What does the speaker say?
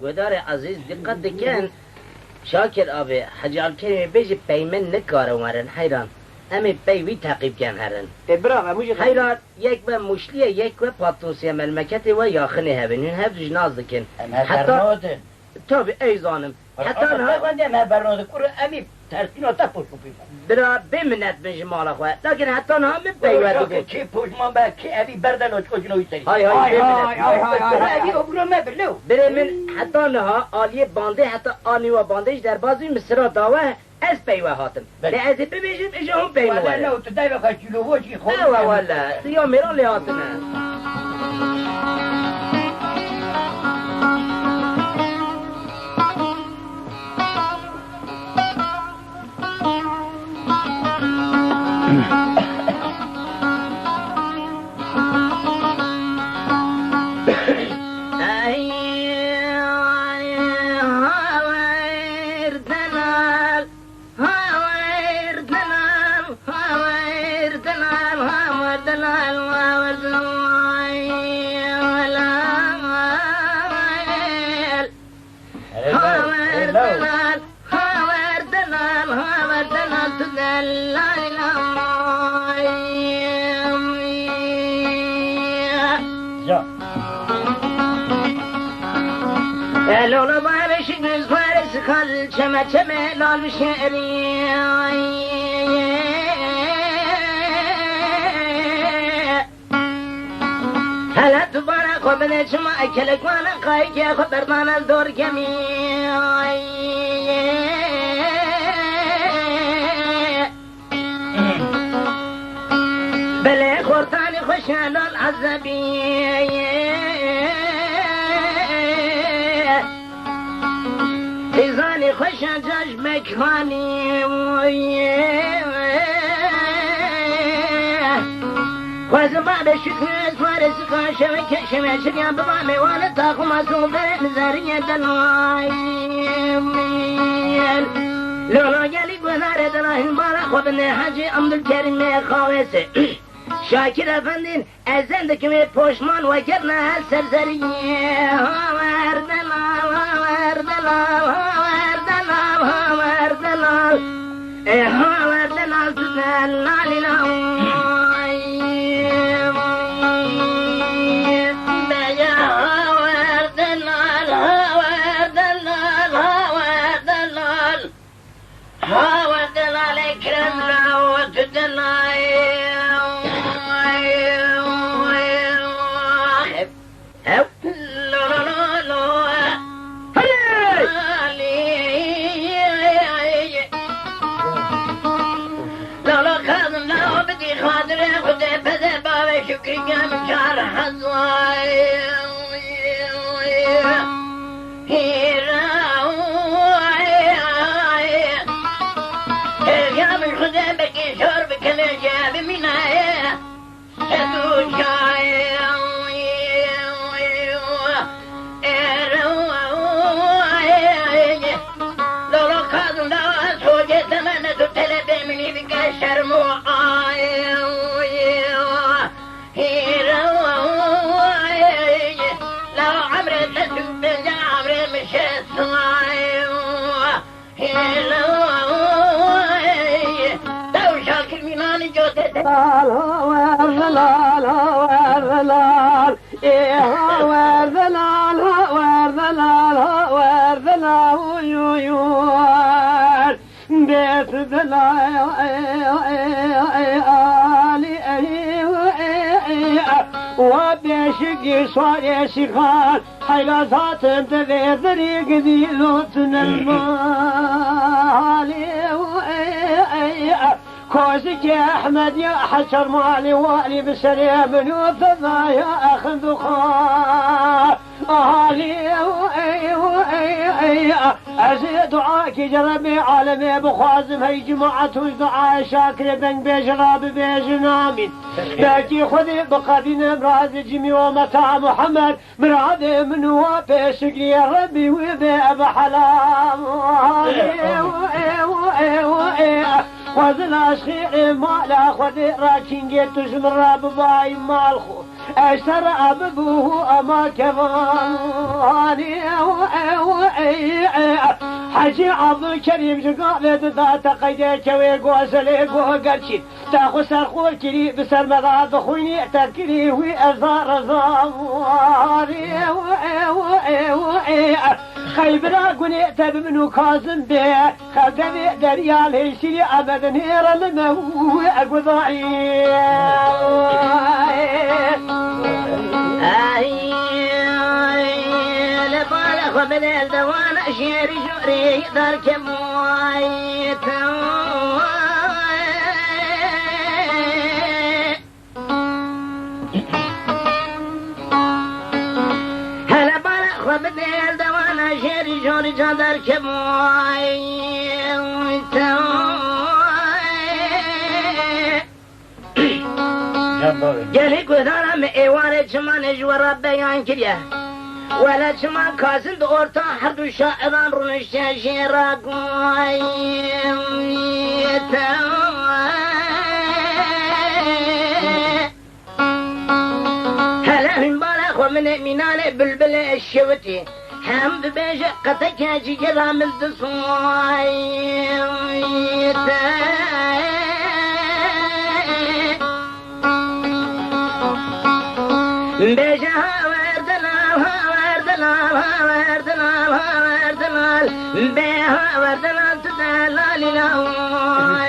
گودار عزیز دقت دکن شاکر آبی حجال کمی بیجی پیمن نکاره ومرن حیران امی پیوی تعقیب کن هرن برا موجی حیران یک و مشلیه یک و پاتوسی ملمکتی و یاخنی هبین این هفت جناز دکن حتی تابی ایزانم حتی ها کنده ما برنامه کرو امی ترسینا تا پشت برا بمنت من جمال خواه لیکن حتی ها من پیوه دکن چی پشمان با کی اوی بردن و چکنوی سری های اوی ابرو ما بلو بره من حتی ها آلیه بانده حتی آنی و باندهش در بازوی مصرا داوه از پیوه هاتم به از ببیشم اجا هم پیوه ولی نه تو دای بخواه جلو وچی خود اوه والا یا میران لیاتنه لولا بابش نزوارس خل چمه لال شعری هلا تبارا خبنا چما اکلک وانا قای که خبرمان الدور کمی بله خورتانی خوشان العذبی ایزانی خوشان جاش مکانی خوز ما بشکر سوارس کاشه و کشمه شکم بما میوانه تاخو مصوبه نظریه دلای لولا گلی گذاره دلاهین بارا خودنه حجی عبدالکریم خواهسه شاکر افندین از زندگی پشمان و کرنه هل سرزریه هاور دلال هاور دلال هاور دلال هاور دلال هاور دلال تدلالی لهم وبيشقي صار شغال حيلات تنتظر طريق ذي لوتن المالي كوزك يا احمد يا حشر مالي والي بسريع من وفضا يا اخ ذخار اهالي ازيد دعاك جربي عالمي بخوازم هي جماعة دعاء شاكر بن بجراب بجنامين باقي خذي بقدين مراد جمي ومتاع محمد مراد من وابشق يا ربي وباب حلام خذ الاشخي مالا خذ راكين جيت جمرا بباي مالخو اشترى ابوه اما كمان حجي عبد الكريم جقال ذات قيدك وغسل وقرشي تاخو سرخور كري بسر مغاد خويني تكري وازار زواري خيبرا قني تب منو كاظم به خدمي دريال هيشي ابد نير المو اقضاعي لبالغ من الدوان شيري شوري دارك مويت هلا بالغ من الدوان شيري شوري دارك مويت جالي قدرة مئوانة شمان جورا بيان كريا ولا شمان كاسن دورتا حردو شاعران رنشا شيرا قويتا هلا من بالك ومن منال بلبل الشوتي هم ببيش قتك جيرا من تصويتا بيجها وردلال بيها وردلال تدلال له